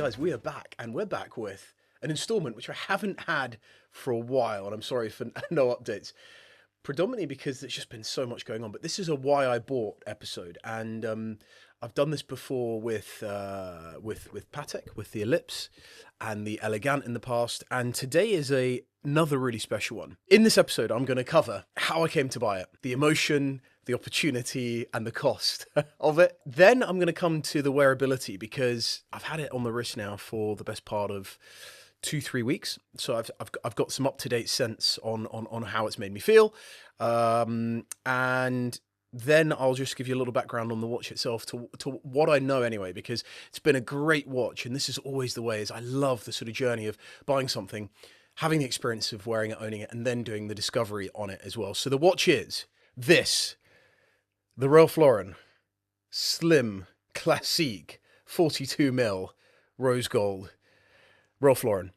guys, we are back, and we're back with an installment which I haven't had for a while, and I'm sorry for no updates, predominantly because there's just been so much going on. But this is a why I bought episode, and I've done this before with Patek, with the Ellipse and the Elegant in the past, and today is another really special one. In this episode, I'm going to cover how I came to buy it, the emotion, the opportunity, and the cost of it. Then I'm going to come to the wearability, because I've had it on the wrist now for the best part of 2-3 weeks, so I've got some up-to-date sense on how it's made me feel, and then I'll just give you a little background on the watch itself to what I know anyway, because it's been a great watch, and this is always the way. Is I love the sort of journey of buying something, having the experience of wearing it, owning it, and then doing the discovery on it as well. So the watch is this. The Ralph Lauren Slim Classique 42mm rose gold Ralph Lauren.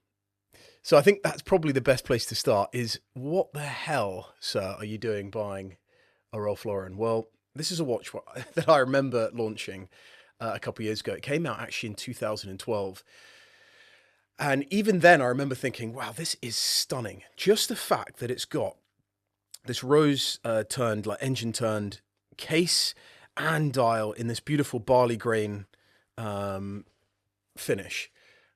So I think that's probably the best place to start. Is what the hell, sir, are you doing buying a Ralph Lauren? Well, this is a watch that I remember launching a couple of years ago. It came out actually in 2012. And even then I remember thinking, wow, this is stunning. Just the fact that it's got this rose turned, like engine turned case and dial in this beautiful barley grain finish.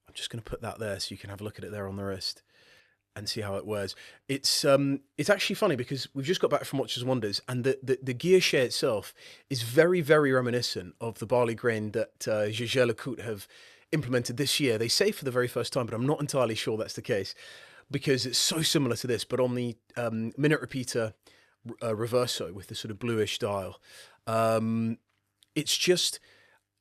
I'm just going to put that there so you can have a look at it there on the wrist and see how it wears. It's actually funny because we've just got back from Watches and Wonders, and the guilloche itself is very, very reminiscent of the barley grain that Jaeger LeCoultre have implemented this year. They say for the very first time, but I'm not entirely sure that's the case, because it's so similar to this, but on the minute repeater reverso with the sort of bluish dial. It's just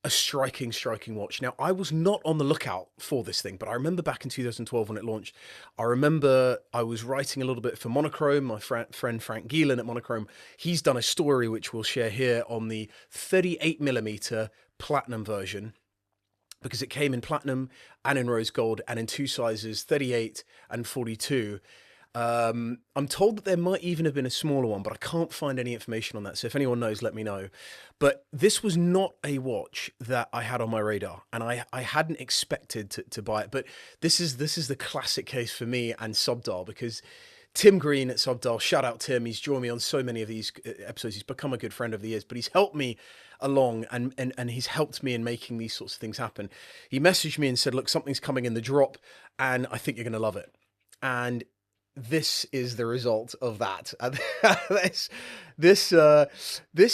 a striking watch. Now, I was not on the lookout for this thing, but I remember back in 2012 when it launched, I remember I was writing a little bit for Monochrome, my friend Frank Gielen at Monochrome. He's done a story which we'll share here on the 38mm platinum version, because it came in platinum and in rose gold and in two sizes, 38 and 42. I'm told that there might even have been a smaller one, but I can't find any information on that. So if anyone knows, let me know. But this was not a watch that I had on my radar, and I hadn't expected to buy it. But this is the classic case for me and Subdial, because Tim Green at Subdial, shout out Tim, he's joined me on so many of these episodes. He's become a good friend over the years, but he's helped me along, and he's helped me in making these sorts of things happen. He messaged me and said, look, something's coming in the drop, and I think you're going to love it. And this is the result of that. This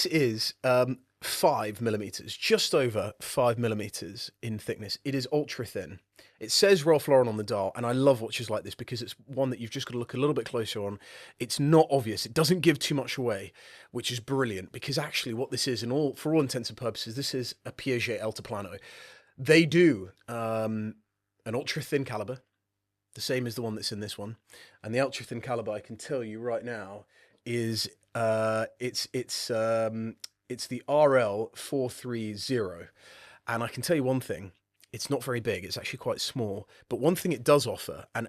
is 5mm, just over 5mm in thickness. It is ultra thin. It says Ralph Lauren on the dial, and I love watches like this because it's one that you've just got to look a little bit closer on. It's not obvious. It doesn't give too much away, which is brilliant, because actually what this is, for all intents and purposes, this is a Piaget Altiplano. They do an ultra thin caliber, the same as the one that's in this one, and the ultra thin caliber, I can tell you right now, is it's the RL 430, and I can tell you one thing: it's not very big. It's actually quite small. But one thing it does offer, and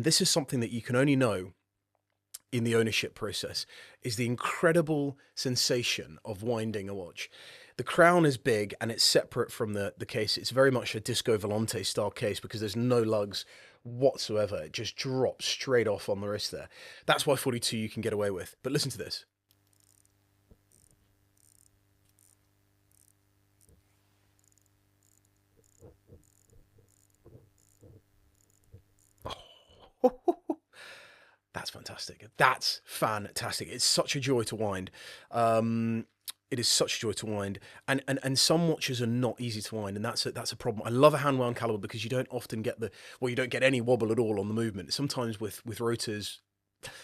this is something that you can only know in the ownership process, is the incredible sensation of winding a watch. The crown is big and it's separate from the case. It's very much a Disco Volante style case, because there's no lugs whatsoever. It just drops straight off on the wrist there. That's why 42 you can get away with. But listen to this. That's fantastic. That's fantastic. It's such a joy to wind. It is such a joy to wind, and some watches are not easy to wind, and that's a problem. I love a hand wound caliber because you don't often get you don't get any wobble at all on the movement. Sometimes with rotors,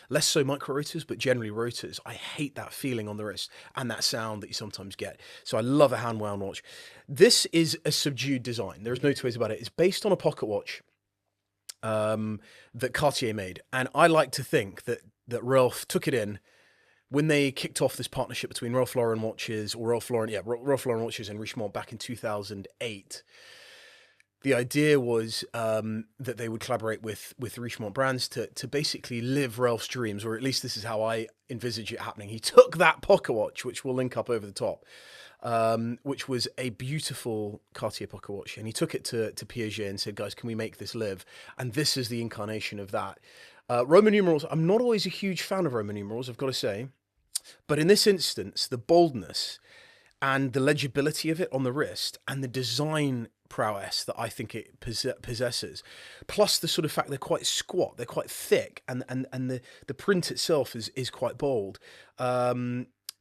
less so micro rotors, but generally rotors, I hate that feeling on the wrist and that sound that you sometimes get. So I love a hand wound watch. This is a subdued design. There's no two ways about it. It's based on a pocket watch that Cartier made, and I like to think that Ralph took it in when they kicked off this partnership between Ralph Lauren watches, or Ralph Lauren watches and Richemont back in 2008. The idea was that they would collaborate with Richemont brands to basically live Ralph's dreams, or at least this is how I envisage it happening. He took that pocket watch, which we'll link up over the top, which was a beautiful Cartier pocket watch, and he took it to Piaget and said, guys, can we make this live? And this is the incarnation of that. Roman numerals, I'm not always a huge fan of Roman numerals, I've got to say, but in this instance, the boldness and the legibility of it on the wrist and the design prowess that I think it possesses, plus the sort of fact they're quite squat, they're quite thick, and the print itself is quite bold,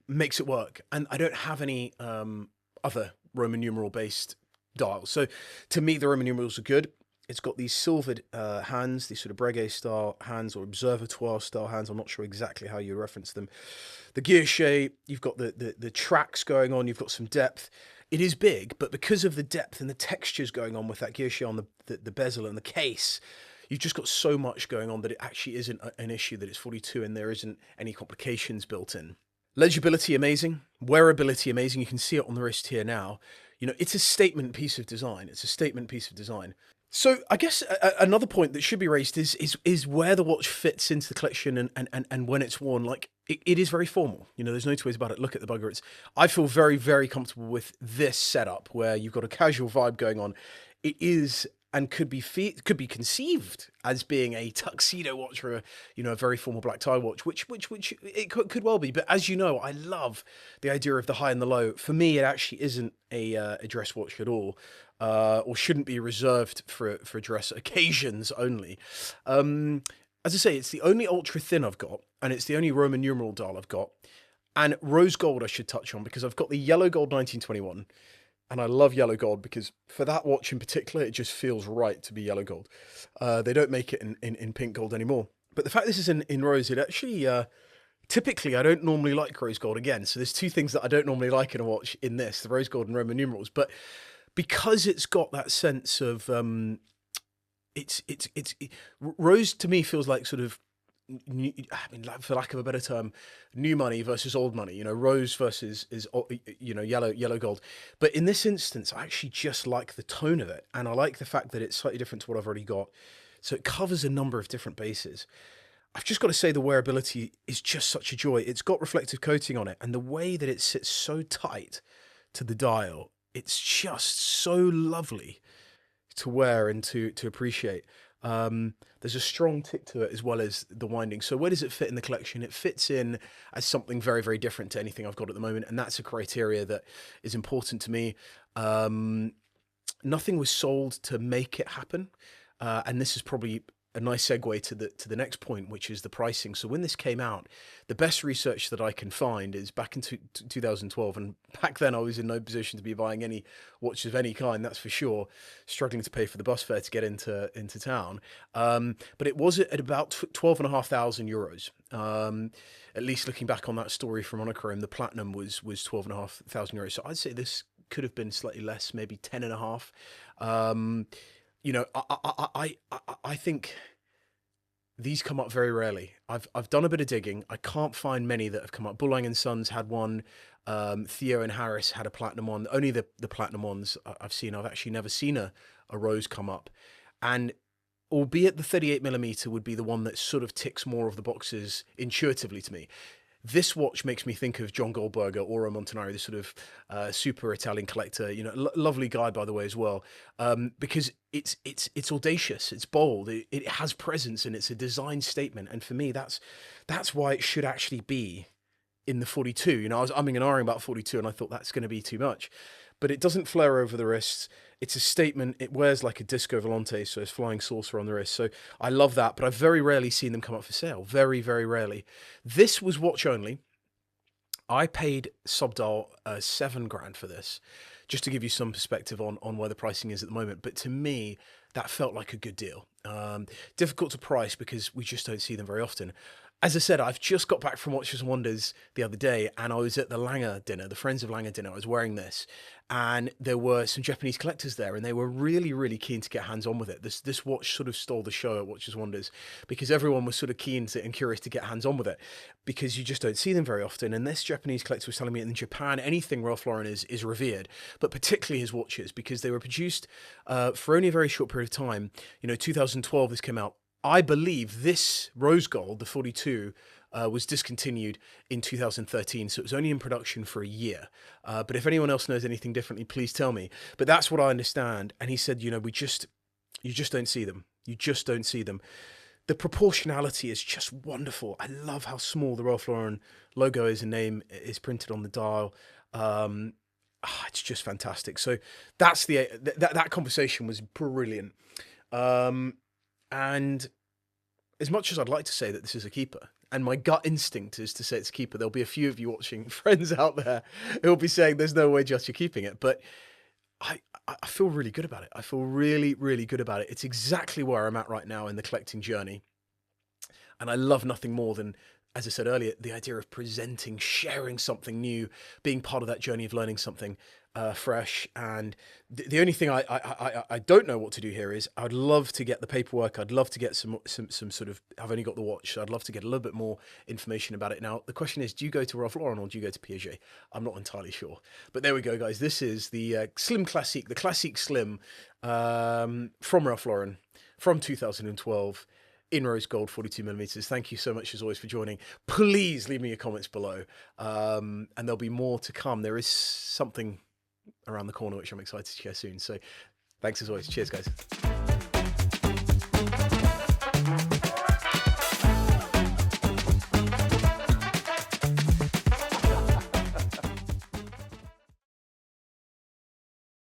makes it work. And I don't have any other Roman numeral based dials, so to me the Roman numerals are good. It's got these silvered hands, these sort of Breguet style hands or Observatoire style hands. I'm not sure exactly how you reference them. The guilloche, you've got the tracks going on, you've got some depth. It is big, but because of the depth and the textures going on with that guilloche on the bezel and the case, you've just got so much going on that it actually isn't an issue that it's 42 and there isn't any complications built in. Legibility, amazing. Wearability, amazing. You can see it on the wrist here now. You know, it's a statement piece of design. It's a statement piece of design. So I guess another point that should be raised is where the watch fits into the collection and when it's worn. Like it is very formal. You know, there's no two ways about it. Look at the bugger. I feel very, very comfortable with this setup where you've got a casual vibe going on. It is and could be conceived as being a tuxedo watch or a very formal black tie watch, which it could well be. But as you know, I love the idea of the high and the low. For me, it actually isn't a dress watch at all. Or shouldn't be reserved for dress occasions only. As I say, it's the only ultra thin I've got, and it's the only Roman numeral dial I've got. And rose gold I should touch on, because I've got the yellow gold 1921, and I love yellow gold because for that watch in particular, it just feels right to be yellow gold. They don't make it in pink gold anymore. But the fact this is in rose, it actually... Typically, I don't normally like rose gold again. So there's two things that I don't normally like in a watch in this, the rose gold and Roman numerals. But because it's got that sense of rose to me feels like sort of new, I mean, for lack of a better term, new money versus old money. You know, rose versus yellow gold. But in this instance, I actually just like the tone of it, and I like the fact that it's slightly different to what I've already got. So it covers a number of different bases. I've just got to say the wearability is just such a joy. It's got reflective coating on it, and the way that it sits so tight to the dial, it's just so lovely to wear and to appreciate. There's a strong tick to it as well as the winding. So where does it fit in the collection? It fits in as something very, very different to anything I've got at the moment, and that's a criteria that is important to me. Nothing was sold to make it happen, and this is probably a nice segue to the next point, which is the pricing. So when this came out, the best research that I can find is back in 2012, and back then I was in no position to be buying any watches of any kind, that's for sure, struggling to pay for the bus fare to get into town. But it was at about 12,500 euros. At least looking back on that story from Monochrome, the platinum was 12,500 euros. So I'd say this could have been slightly less, maybe 10.5. I think these come up very rarely. I've done a bit of digging. I can't find many that have come up. Boulogne & Sons had one. Theo and Harris had a platinum one. Only the platinum ones I've seen. I've actually never seen a rose come up. And albeit the 38mm would be the one that sort of ticks more of the boxes intuitively to me. This watch makes me think of John Goldberger, Oro Montanari, this sort of super Italian collector. You know, lovely guy by the way as well, because it's audacious, it's bold, it has presence, and it's a design statement. And for me, that's why it should actually be in the 42. You know, I was umming and ahhing about 42, and I thought that's going to be too much, but it doesn't flare over the wrists. It's a statement. It wears like a disco volante, so it's flying saucer on the wrist. So I love that, but I've very rarely seen them come up for sale. Very, very rarely. This was watch only. I paid subdial $7,000 for this, just to give you some perspective on where the pricing is at the moment. But to me, that felt like a good deal. Difficult to price because we just don't see them very often. As I said, I've just got back from Watches and Wonders the other day, and I was at the Langer dinner, the Friends of Langer dinner. I was wearing this, and there were some Japanese collectors there, and they were really, really keen to get hands on with it. This watch sort of stole the show at Watches and Wonders because everyone was sort of keen to, and curious to get hands on with it because you just don't see them very often. And this Japanese collector was telling me in Japan, anything Ralph Lauren is revered, but particularly his watches because they were produced for only a very short period of time. 2012 this came out. I believe this rose gold, the 42, was discontinued in 2013, so it was only in production for a year. But if anyone else knows anything differently, please tell me. But that's what I understand. And he said, you just don't see them. You just don't see them. The proportionality is just wonderful. I love how small the Ralph Lauren logo is and name is printed on the dial. It's just fantastic. So that's that conversation was brilliant. And as much as I'd like to say that this is a keeper, and my gut instinct is to say it's a keeper, there'll be a few of you watching friends out there who will be saying there's no way just you're keeping it. But I feel really good about it. I feel really, really good about it. It's exactly where I'm at right now in the collecting journey. And I love nothing more than, as I said earlier, the idea of presenting, sharing something new, being part of that journey of learning something fresh. And the only thing I don't know what to do here is I'd love to get the paperwork. I'd love to get some sort of, I've only got the watch, so I'd love to get a little bit more information about it. Now, the question is, do you go to Ralph Lauren or do you go to Piaget? I'm not entirely sure. But there we go, guys. This is the Slim Classique, the Classique Slim from Ralph Lauren from 2012. In rose gold, 42mm. Thank you so much as always for joining. Please leave me your comments below. And there'll be more to come. There is something around the corner which I'm excited to share soon. So thanks as always. Cheers, guys.